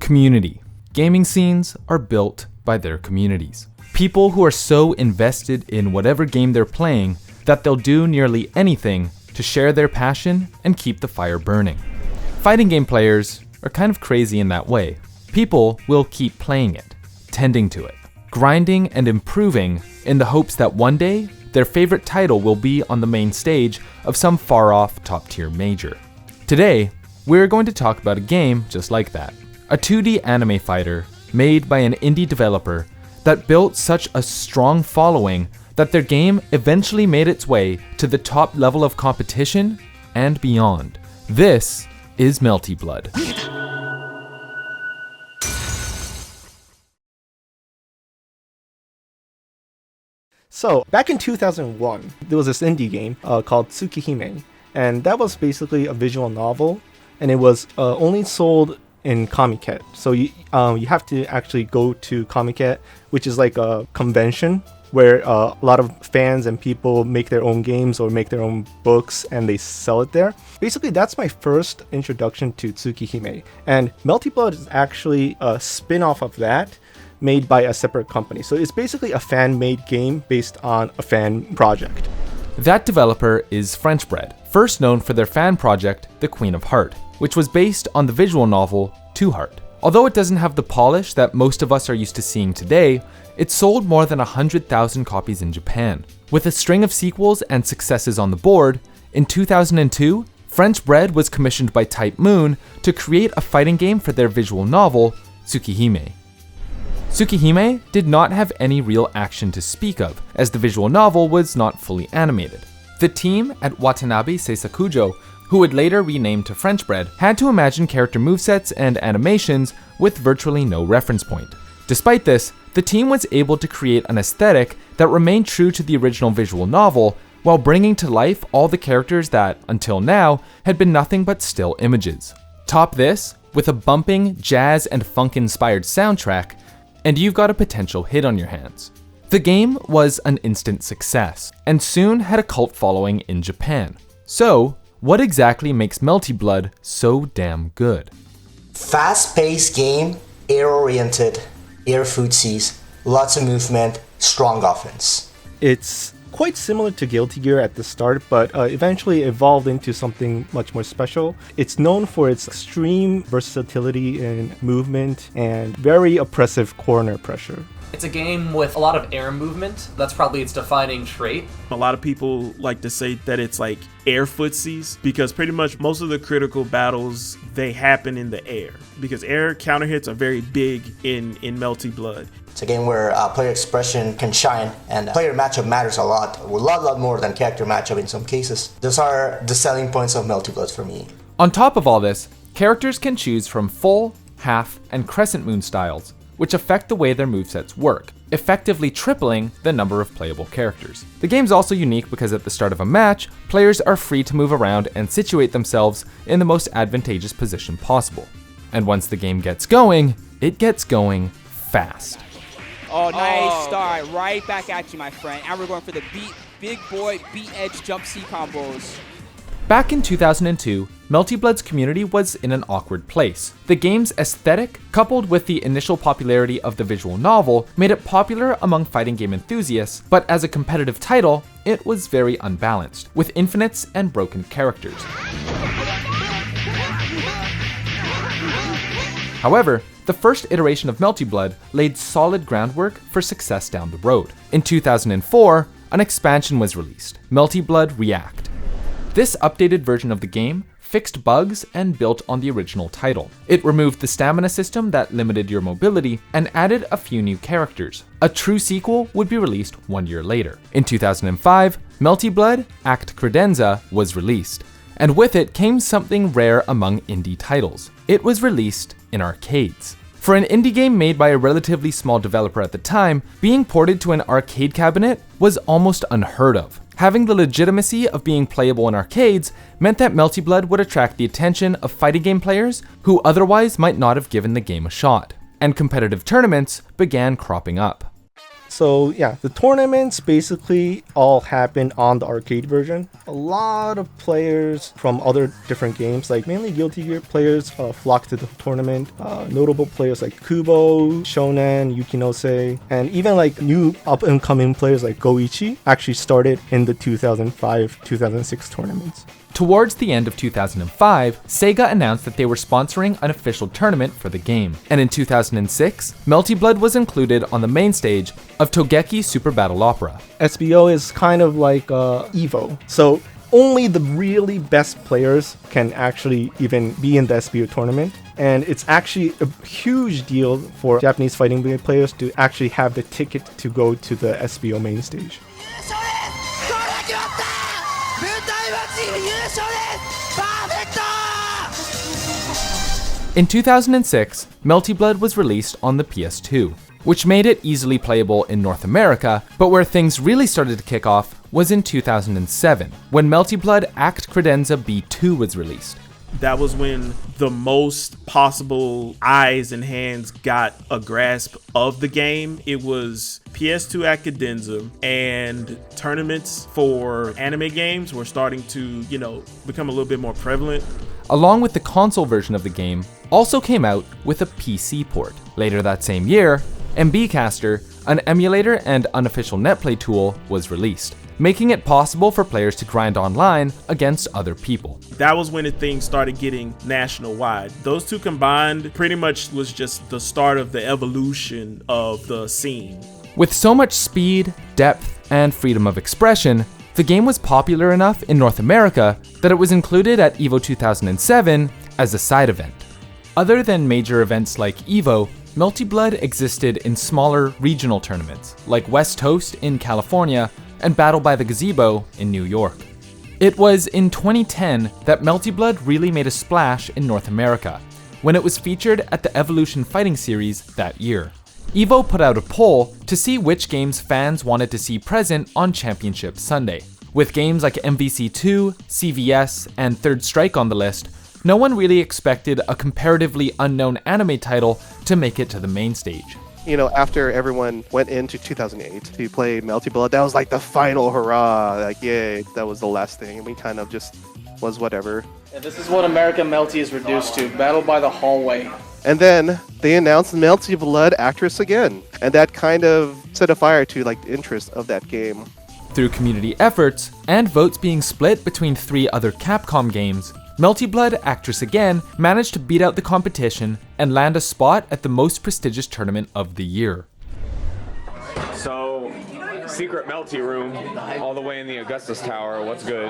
Community. Gaming scenes are built by their communities. People who are so invested in whatever game they're playing that they'll do nearly anything to share their passion and keep the fire burning. Fighting game players are kind of crazy in that way. People will keep playing it, tending to it, grinding and improving in the hopes that one day their favorite title will be on the main stage of some far-off top-tier major. Today, we're going to talk about a game just like that. A 2D anime fighter made by an indie developer that built such a strong following that their game eventually made its way to the top level of competition and beyond. This is Melty Blood. So, back in 2001, there was this indie game called Tsukihime, and that was basically a visual novel, and it was only sold in Comiket. So you have to actually go to Comiket, which is like a convention where a lot of fans and people make their own games or make their own books and they sell it there. Basically, that's my first introduction to Tsukihime. And Melty Blood is actually a spin-off of that, made by a separate company. So it's basically a fan-made game based on a fan project. That developer is French Bread, first known for their fan project, The Queen of Heart, which was based on the visual novel Two Heart. Although it doesn't have the polish that most of us are used to seeing today, it sold more than 100,000 copies in Japan. With a string of sequels and successes on the board, in 2002, French Bread was commissioned by Type Moon to create a fighting game for their visual novel, Tsukihime. Tsukihime did not have any real action to speak of, as the visual novel was not fully animated. The team at Watanabe Seisakujo, who would later rename to French Bread, had to imagine character movesets and animations with virtually no reference point. Despite this, the team was able to create an aesthetic that remained true to the original visual novel, while bringing to life all the characters that, until now, had been nothing but still images. Top this with a bumping, jazz and funk-inspired soundtrack, and you've got a potential hit on your hands. The game was an instant success, and soon had a cult following in Japan. So, what exactly makes Melty Blood so damn good? Fast-paced game, air-oriented, air footsies, lots of movement, strong offense. It's quite similar to Guilty Gear at the start, but eventually evolved into something much more special. It's known for its extreme versatility in movement and very oppressive corner pressure. It's a game with a lot of air movement. That's probably its defining trait. A lot of people like to say that it's like air footsies because pretty much most of the critical battles, they happen in the air because air counter hits are very big in Melty Blood. It's a game where player expression can shine and player matchup matters a lot more than character matchup in some cases. Those are the selling points of Melty Blood for me. On top of all this, characters can choose from full, half, and crescent moon styles, which affect the way their movesets work, effectively tripling the number of playable characters. The game's also unique because at the start of a match, players are free to move around and situate themselves in the most advantageous position possible. And once the game gets going, it gets going fast. Oh, nice start. Right back at you, my friend. And we're going for the big boy, beat edge jump C combos. Back in 2002, Melty Blood's community was in an awkward place. The game's aesthetic, coupled with the initial popularity of the visual novel, made it popular among fighting game enthusiasts, but as a competitive title, it was very unbalanced, with infinites and broken characters. However, the first iteration of Melty Blood laid solid groundwork for success down the road. In 2004, an expansion was released, Melty Blood React. This updated version of the game fixed bugs and built on the original title. It removed the stamina system that limited your mobility and added a few new characters. A true sequel would be released 1 year later. In 2005, Melty Blood Act Credenza was released, and with it came something rare among indie titles. It was released in arcades. For an indie game made by a relatively small developer at the time, being ported to an arcade cabinet was almost unheard of. Having the legitimacy of being playable in arcades meant that Melty Blood would attract the attention of fighting game players who otherwise might not have given the game a shot, and competitive tournaments began cropping up. So yeah, the tournaments basically all happen on the arcade version. A lot of players from other different games, like mainly Guilty Gear players, flock to the tournament. Notable players like Kubo, Shonen, Yukinose, and even like new up-and-coming players like Goichi actually started in the 2005-2006 tournaments. Towards the end of 2005, Sega announced that they were sponsoring an official tournament for the game, and in 2006, Melty Blood was included on the main stage of Togeki Super Battle Opera. SBO is kind of like EVO, so only the really best players can actually even be in the SBO tournament, and it's actually a huge deal for Japanese fighting game players to actually have the ticket to go to the SBO main stage. In 2006, Melty Blood was released on the PS2, which made it easily playable in North America, but where things really started to kick off was in 2007, when Melty Blood Act Credenza B2 was released. That was when the most possible eyes and hands got a grasp of the game. It was PS2 Act Credenza, and tournaments for anime games were starting to, become a little bit more prevalent. Along with the console version of the game, also came out with a PC port. Later that same year, MBcaster, an emulator and unofficial netplay tool, was released, making it possible for players to grind online against other people. That was when things started getting national-wide. Those two combined pretty much was just the start of the evolution of the scene. With so much speed, depth, and freedom of expression, the game was popular enough in North America that it was included at EVO 2007 as a side event. Other than major events like EVO, Melty Blood existed in smaller regional tournaments, like West Coast in California and Battle by the Gazebo in New York. It was in 2010 that Melty Blood really made a splash in North America, when it was featured at the Evolution Fighting Series that year. EVO put out a poll to see which games fans wanted to see present on Championship Sunday. With games like MVC2, CVS, and Third Strike on the list, no one really expected a comparatively unknown anime title to make it to the main stage. After everyone went into 2008 to play Melty Blood, that was like the final hurrah, like yay, that was the last thing, and we kind of just was whatever. And this is what American Melty is reduced to, battle by the hallway. And then they announced Melty Blood Actress again, and that kind of set a fire to the interest of that game. Through community efforts and votes being split between 3 other Capcom games, Melty Blood Actress Again managed to beat out the competition and land a spot at the most prestigious tournament of the year. So, secret Melty room, all the way in the Augustus Tower, what's good?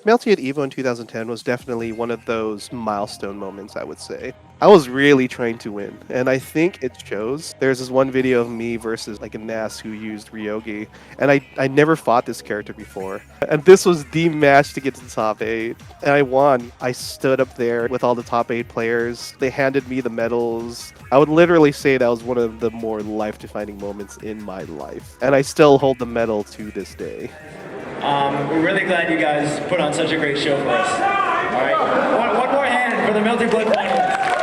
Melty at EVO in 2010 was definitely one of those milestone moments, I would say. I was really trying to win, and I think it shows. There's this one video of me versus a NAS who used Ryogi, and I never fought this character before. And this was the match to get to the top 8, and I won. I stood up there with all the top 8 players. They handed me the medals. I would literally say that was one of the more life-defining moments in my life, and I still hold the medal to this day. We're really glad you guys put on such a great show for us. All right, one more hand for the Melty Blood finalists.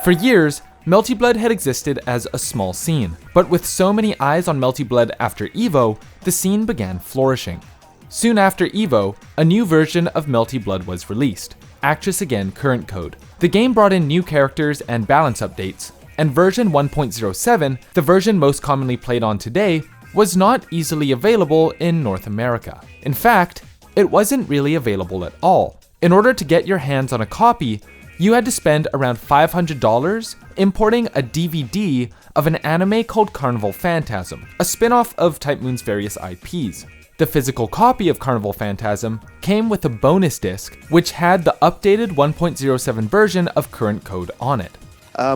For years, Melty Blood had existed as a small scene, but with so many eyes on Melty Blood after EVO, the scene began flourishing. Soon after EVO, a new version of Melty Blood was released, Actress Again Current Code. The game brought in new characters and balance updates, and version 1.07, the version most commonly played on today, was not easily available in North America. In fact, it wasn't really available at all. In order to get your hands on a copy, you had to spend around $500 importing a DVD of an anime called Carnival Phantasm, a spin-off of Type Moon's various IPs. The physical copy of Carnival Phantasm came with a bonus disc, which had the updated 1.07 version of Current Code on it.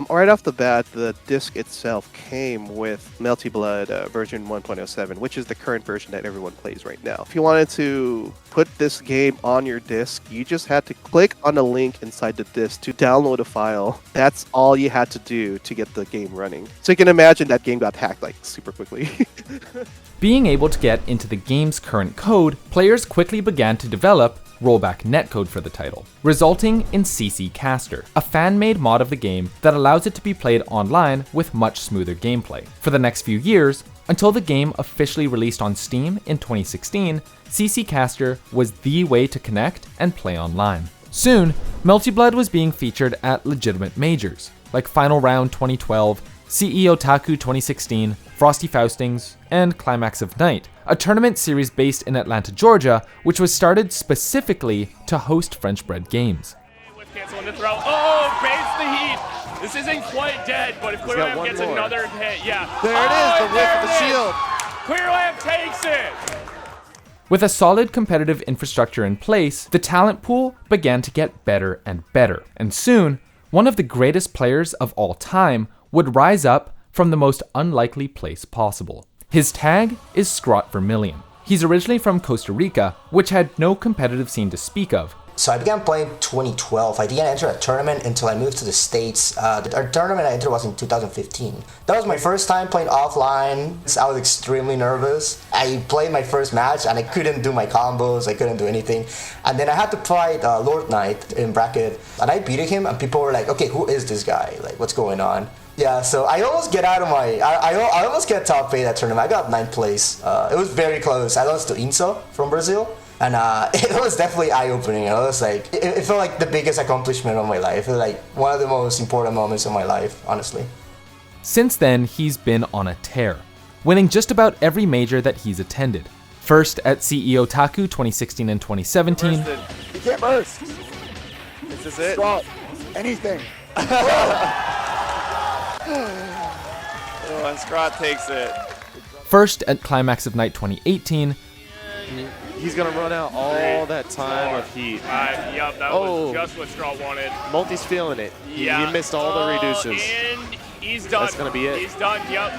Right off the bat, the disc itself came with Melty Blood version 1.07, which is the current version that everyone plays right now. If you wanted to put this game on your disc, you just had to click on a link inside the disc to download a file. That's all you had to do to get the game running. So you can imagine that game got hacked super quickly. Being able to get into the game's current code, players quickly began to develop rollback netcode for the title, resulting in CC Caster, a fan-made mod of the game that allows it to be played online with much smoother gameplay. For the next few years, until the game officially released on Steam in 2016, CC Caster was the way to connect and play online. Soon, Melty Blood was being featured at legitimate majors, like Final Round 2012, CE Otaku 2016, Frosty Faustings, and Climax of Night, a tournament series based in Atlanta, Georgia, which was started specifically to host French-bred games. Canceling the throw. Oh, base the heat. This isn't quite dead, but if Clear Lamp gets another hit, yeah. There it is, the whiff of the shield. Clear Lamp takes it. With a solid competitive infrastructure in place, the talent pool began to get better and better, and soon, one of the greatest players of all time would rise up from the most unlikely place possible. His tag is Scrot Vermillion. He's originally from Costa Rica, which had no competitive scene to speak of. So I began playing 2012. I didn't enter a tournament until I moved to the States. Our tournament I entered was in 2015. That was my first time playing offline. I was extremely nervous. I played my first match and I couldn't do my combos. I couldn't do anything. And then I had to fight Lord Knight in bracket. And I beat him and people were like, okay, who is this guy? Like, what's going on? Yeah, so I almost get out of my... I almost get top 8 that tournament. I got 9th place. It was very close. I lost to Inso from Brazil. And it was definitely eye-opening. It was like, it felt like the biggest accomplishment of my life. It felt like one of the most important moments of my life, honestly. Since then, he's been on a tear, winning just about every major that he's attended. First at CE Otaku 2016 and 2017. You can't burst. This is it. Stop. Anything. And Scrot takes it. First at Climax of Night 2018. He's gonna run out all that time of heat. Yep, that was just what Scrot wanted. Multi's feeling it. Yeah. He missed all the reduces. And he's done. That's gonna be it. He's done, yep.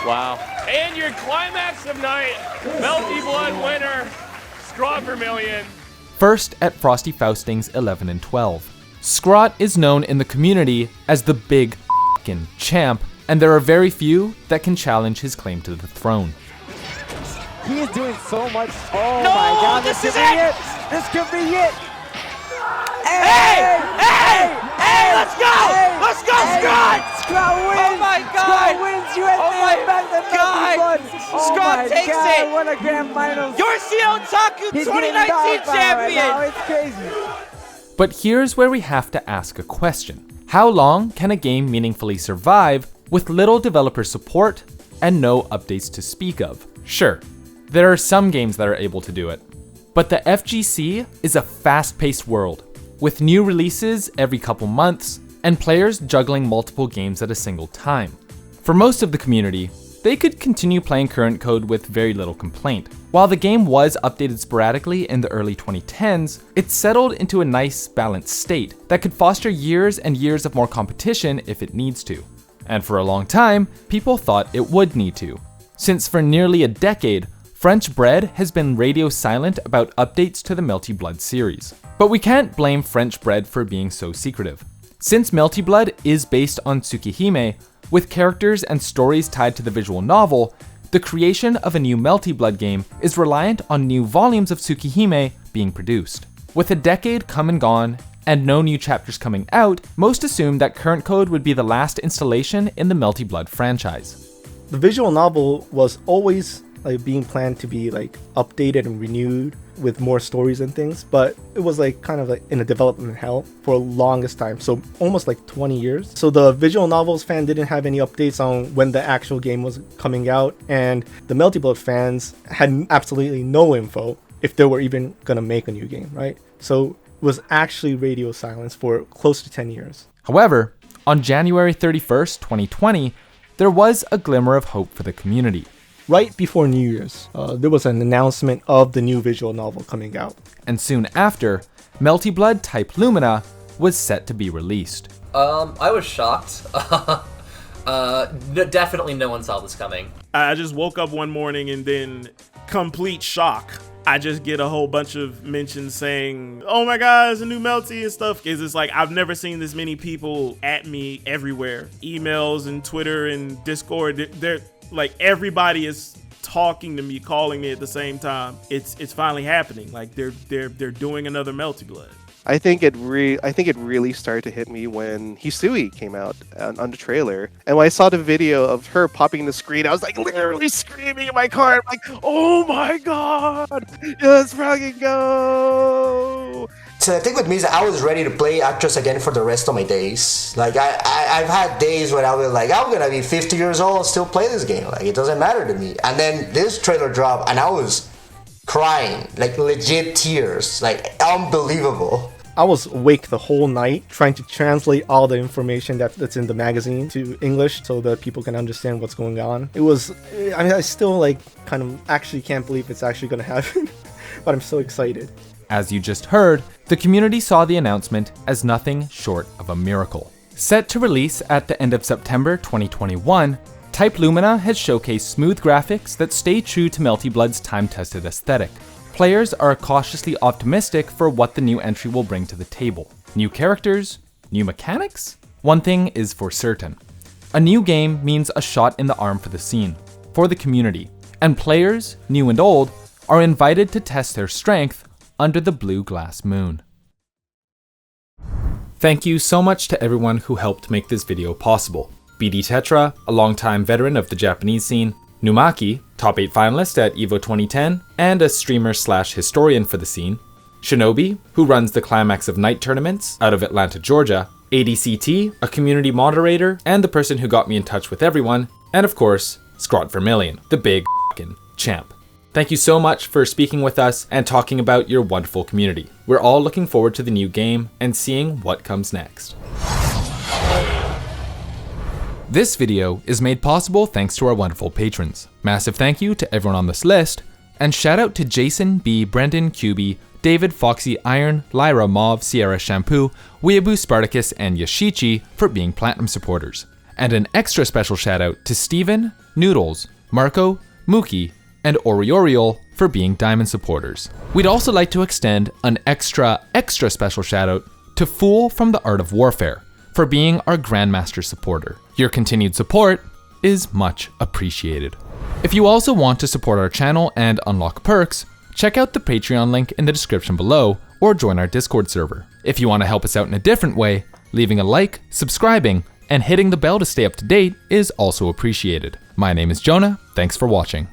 Wow. And your Climax of Night, Melty Blood winner, Scrot Vermillion. First at Frosty Faustings 11 and 12. Scrot is known in the community as the big f***ing champ, and there are very few that can challenge his claim to the throne. He is doing so much. Oh no, my God, this is it! This could be it! Hey! Let's go! Let's go, Scrot! Scrot wins! Oh my God! Scrot wins! USA Oh my back to God! Scrot takes it! What a grand final! You're CE Otaku 2019 champion! Right, it's crazy. But here's where we have to ask a question. How long can a game meaningfully survive with little developer support and no updates to speak of? Sure, there are some games that are able to do it, but the FGC is a fast-paced world, with new releases every couple months and players juggling multiple games at a single time. For most of the community, they could continue playing current code with very little complaint. While the game was updated sporadically in the early 2010s, it settled into a nice, balanced state that could foster years and years of more competition if it needs to. And for a long time, people thought it would need to, since for nearly a decade, French Bread has been radio silent about updates to the Melty Blood series. But we can't blame French Bread for being so secretive. Since Melty Blood is based on Tsukihime, with characters and stories tied to the visual novel, the creation of a new Melty Blood game is reliant on new volumes of Tsukihime being produced. With a decade come and gone, and no new chapters coming out, most assumed that current code would be the last installation in the Melty Blood franchise. The visual novel was always being planned to be updated and renewed with more stories and things, but it was kind of in a development hell for the longest time, so almost 20 years. So the visual novels fan didn't have any updates on when the actual game was coming out, and the Melty Blood fans had absolutely no info if they were even gonna make a new game, right? So it was actually radio silence for close to 10 years. However, on January 31st, 2020, there was a glimmer of hope for the community. Right before New Year's, there was an announcement of the new visual novel coming out. And soon after, Melty Blood Type Lumina was set to be released. I was shocked. Definitely no one saw this coming. I just woke up one morning and then complete shock. I just get a whole bunch of mentions saying, oh my God, it's a new Melty and stuff. It's I've never seen this many people at me everywhere. Emails and Twitter and Discord. They're everybody is talking to me, calling me at the same time. It's finally happening. Like they're doing another Melty Blood. I think it really started to hit me when Hisui came out on the trailer, and when I saw the video of her popping the screen, I was like literally screaming in my car. I'm like, oh my god, let's fucking go! So the thing with me is I was ready to play Actress again for the rest of my days. Like I've had days when I was like, I'm gonna be 50 years old and still play this game. Like it doesn't matter to me. And then this trailer dropped, and I was crying, like legit tears, like unbelievable. I was awake the whole night trying to translate all the information that's in the magazine to English so that people can understand what's going on. It was, I mean, I still like kind of actually can't believe it's actually going to happen, but I'm so excited. As you just heard, the community saw the announcement as nothing short of a miracle. Set to release at the end of September 2021, Type Lumina has showcased smooth graphics that stay true to Melty Blood's time-tested aesthetic. Players are cautiously optimistic for what the new entry will bring to the table. New characters? New mechanics? One thing is for certain. A new game means a shot in the arm for the scene, for the community, and players, new and old, are invited to test their strength under the blue glass moon. Thank you so much to everyone who helped make this video possible. BD Tetra, a longtime veteran of the Japanese scene, Numaki, top 8 finalist at EVO 2010, and a streamer/historian for the scene, Shinobi, who runs the Climax of Night tournaments out of Atlanta, Georgia, ADCT, a community moderator, and the person who got me in touch with everyone, and of course, Scrot Vermillion, the big f***ing champ. Thank you so much for speaking with us and talking about your wonderful community. We're all looking forward to the new game and seeing what comes next. This video is made possible thanks to our wonderful patrons. Massive thank you to everyone on this list, and shout out to Jason B, Brendan QB, David Foxy Iron, Lyra Mauve, Sierra Shampoo, Weeaboo Spartacus, and Yashichi for being platinum supporters. And an extra special shout out to Steven, Noodles, Marco, Mookie, and Orioriol for being diamond supporters. We'd also like to extend an extra special shout out to Fool from the Art of Warfare for being our Grandmaster supporter. Your continued support is much appreciated. If you also want to support our channel and unlock perks, check out the Patreon link in the description below or join our Discord server. If you want to help us out in a different way, leaving a like, subscribing, and hitting the bell to stay up to date is also appreciated. My name is Jonah, thanks for watching.